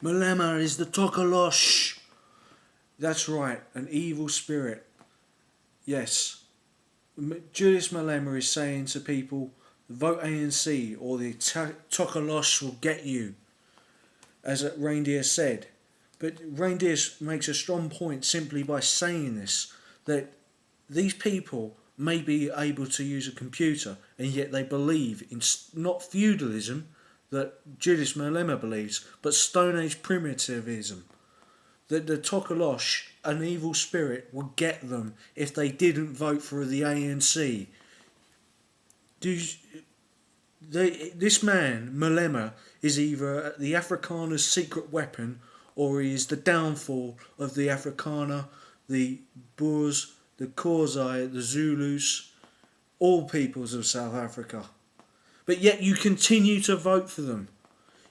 Malema is the Tokolosh. That's right, an evil spirit. Yes. Julius Malema is saying to people, vote ANC or the Tokolosh will get you, as Reindeer said. But Reindeer makes a strong point simply by saying this, that these people may be able to use a computer and yet they believe in not feudalism that Julius Malema believes, but Stone Age primitivism. That the Tokolosh, an evil spirit, would get them if they didn't vote for the ANC. This man, Malema, is either the Afrikaner's secret weapon or he is the downfall of the Afrikaner, the Boers, the Khoisan, the Zulus, all peoples of South Africa. But yet you continue to vote for them.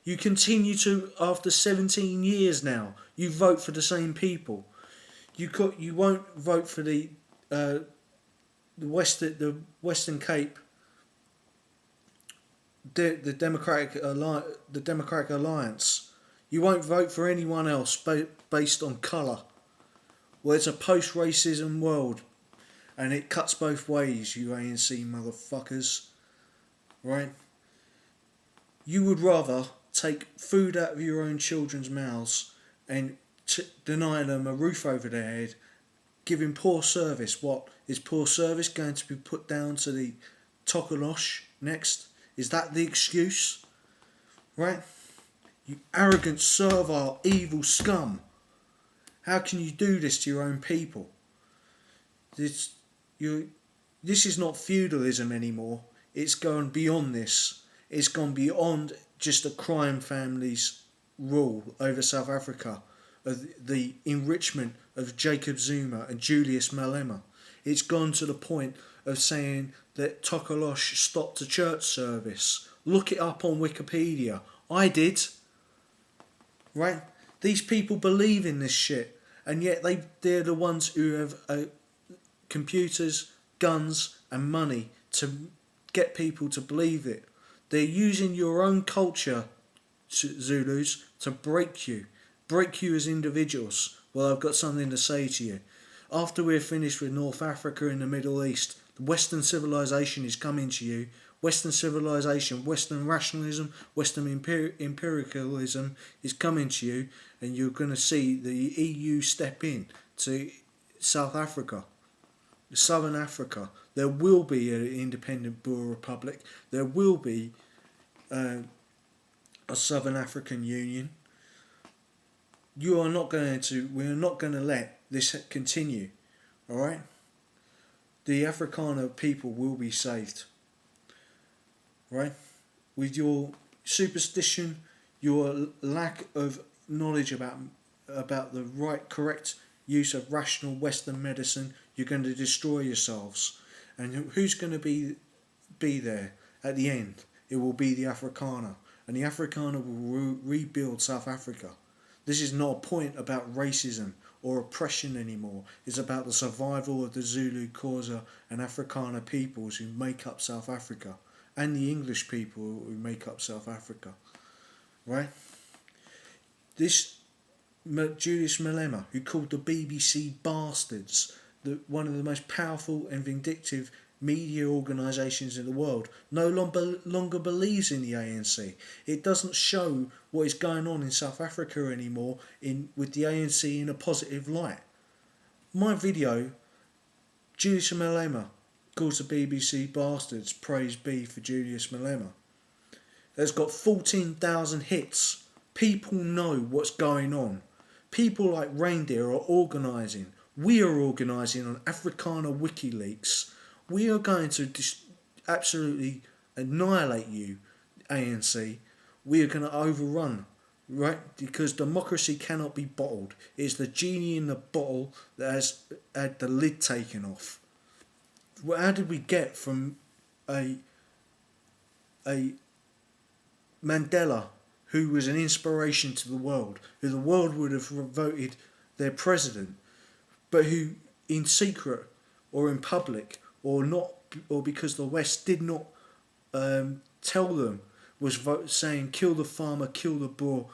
You continue to, after 17 years now, you vote for the same people. You won't vote for the Western Cape, the Democratic Alliance. You won't vote for anyone else based on colour. Well, it's a post-racism world, and it cuts both ways, you ANC motherfuckers. Right? You would rather take food out of your own children's mouths and deny them a roof over their head, giving poor service. What is poor service going to be put down to the Tokolosh next? Is that the excuse? Right? You arrogant, servile, evil scum. How can you do this to your own people? This is not feudalism anymore. It's gone beyond this. It's gone beyond just a crime family's rule over South Africa, of the enrichment of Jacob Zuma and Julius Malema. It's gone to the point of saying that Tokolosh stopped a church service. Look it up on Wikipedia. I did. Right? These people believe in this shit, and yet they're the ones who have computers, guns and money to get people to believe it. They're using your own culture, Zulus, to break you as individuals. Well, I've got something to say to you. After we're finished with North Africa and the Middle East, Western civilization is coming to you. Western civilization, Western rationalism, Western empiricalism is coming to you, and you're going to see the EU step in to South Africa, Southern Africa. There will be an independent Boer Republic. There will be a Southern African Union. We're not going to let this continue. All right? The Afrikaner people will be saved. Right? With your superstition, your lack of knowledge about the correct use of rational Western medicine, you're going to destroy yourselves. And who's going to be there at the end? It will be the Afrikaner. And the Afrikaner will rebuild South Africa. This is not a point about racism or oppression anymore. It's about the survival of the Zulu, Xhosa and Afrikaner peoples who make up South Africa, and the English people who make up South Africa. Right? This Julius Malema, who called the BBC bastards, one of the most powerful and vindictive media organisations in the world, no longer believes in the ANC. It doesn't show what is going on in South Africa anymore with the ANC in a positive light. My video, Julius Malema calls the BBC bastards, praise be for Julius Malema, has got 14,000 hits. People know what's going on. People like Reindeer are organising. We are organising on Afrikanner-Wikileaks. We are going to absolutely annihilate you, ANC. We are going to overrun, right? Because democracy cannot be bottled. It's the genie in the bottle that has had the lid taken off. Well, how did we get from a Mandela, who was an inspiration to the world, who the world would have voted their president, but who in secret or in public or because the West did not tell them, was saying kill the farmer, kill the Boer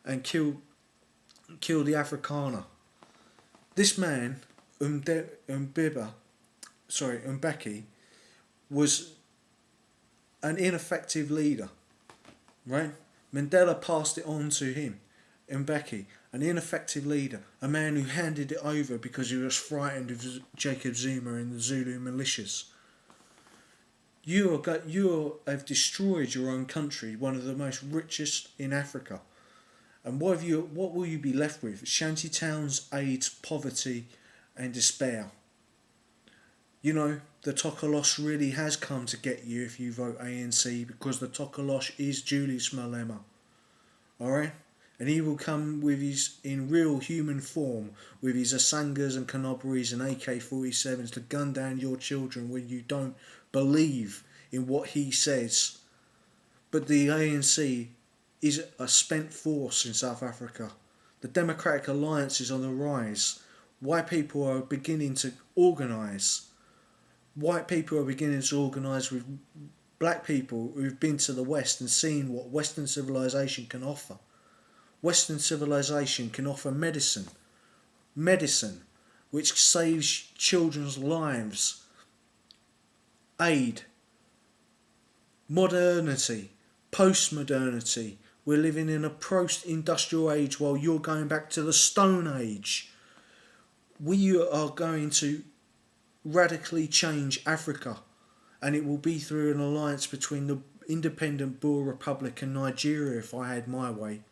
and kill kill the Afrikaner. This man, Mbeki, was an ineffective leader, right? Mandela passed it on to him, Mbeki, an ineffective leader, a man who handed it over because he was frightened of Jacob Zuma and the Zulu militias. You have destroyed your own country, one of the most richest in Africa. And what will you be left with? Shanty towns, AIDS, poverty and despair. You know, the Tokolosh really has come to get you if you vote ANC, because the Tokolosh is Julius Malema. Alright? And he will come with in real human form, with his Asangas and Canobberies and AK-47s to gun down your children when you don't believe in what he says. But the ANC is a spent force in South Africa. The Democratic Alliance is on the rise. White people are beginning to organise. White people are beginning to organise with black people who've been to the West and seen what Western civilization can offer. Western civilization can offer medicine which saves children's lives, aid, modernity, postmodernity. We're living in a post-industrial age while you're going back to the Stone Age. We are going to radically change Africa, and it will be through an alliance between the independent Boer Republic and Nigeria if I had my way.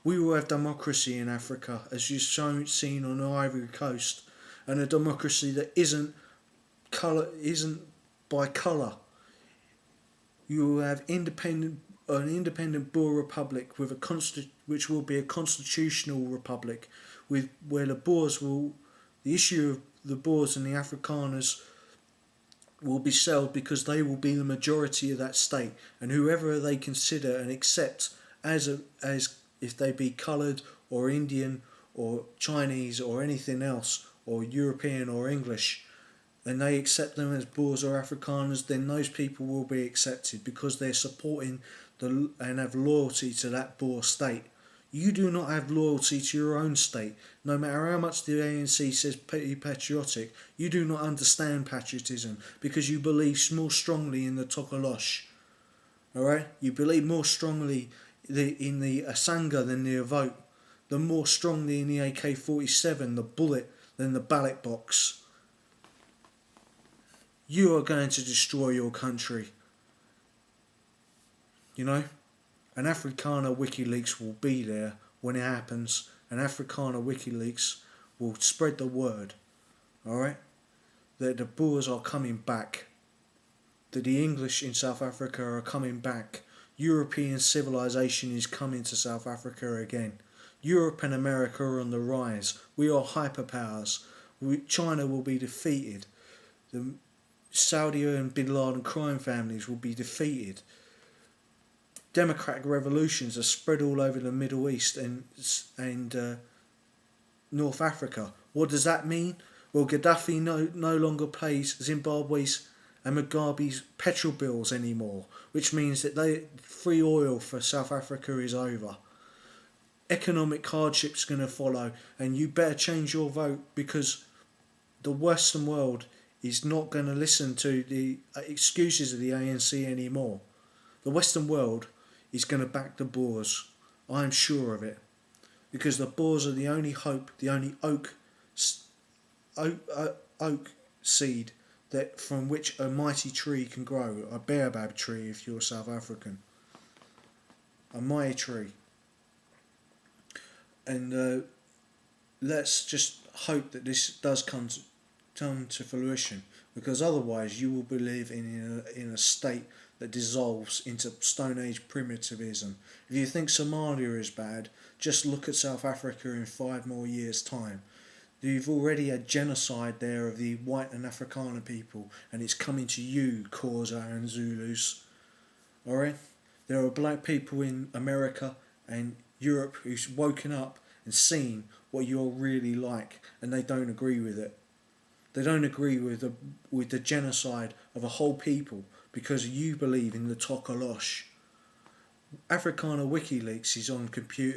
We will have democracy in Africa, as you've seen on the Ivory Coast, and a democracy that isn't by colour. You will have an independent Boer Republic with which will be a constitutional republic, where the issue of the Boers and the Afrikaners will be settled because they will be the majority of that state, and whoever they consider and accept as if they be coloured or Indian or Chinese or anything else, or European or English, and they accept them as Boers or Afrikaners, then those people will be accepted because they're supporting and have loyalty to that Boer state. You do not have loyalty to your own state. No matter how much the ANC says patriotic, you do not understand patriotism because you believe more strongly in the Tokolosh. Alright? You believe more strongly in the Asanga than the vote. The more strongly in the AK-47, the bullet, than the ballot box. You are going to destroy your country. You know? An Afrikanner-Wikileaks will be there when it happens. An Afrikanner-Wikileaks will spread the word. Alright? That the Boers are coming back. That the English in South Africa are coming back. European civilization is coming to South Africa again. Europe and America are on the rise. We are hyperpowers. China will be defeated. The Saudi and Bin Laden crime families will be defeated. Democratic revolutions are spread all over the Middle East and North Africa. What does that mean? Well, Gaddafi no longer pays Zimbabwe's and Mugabe's petrol bills anymore, which means that free oil for South Africa is over. Economic hardship's going to follow, and you better change your vote because the Western world is not going to listen to the excuses of the ANC anymore. The Western world is going to back the Boers. I'm sure of it. Because the Boers are the only hope, the only oak seed that from which a mighty tree can grow. A baobab tree if you're South African. A mighty tree. And let's just hope that this does come to fruition, because otherwise you will be living in a state that dissolves into Stone Age primitivism. If you think Somalia is bad, just look at South Africa in 5 more years' time. You've already had genocide there of the white and Afrikaner people, and it's coming to you, Xhosa and Zulus. Alright? There are black people in America and Europe who's woken up and seen what you're really like, and they don't agree with it. They don't agree with the genocide of a whole people because you believe in the Tokolosh. Afrikanner-Wikileaks is on computers.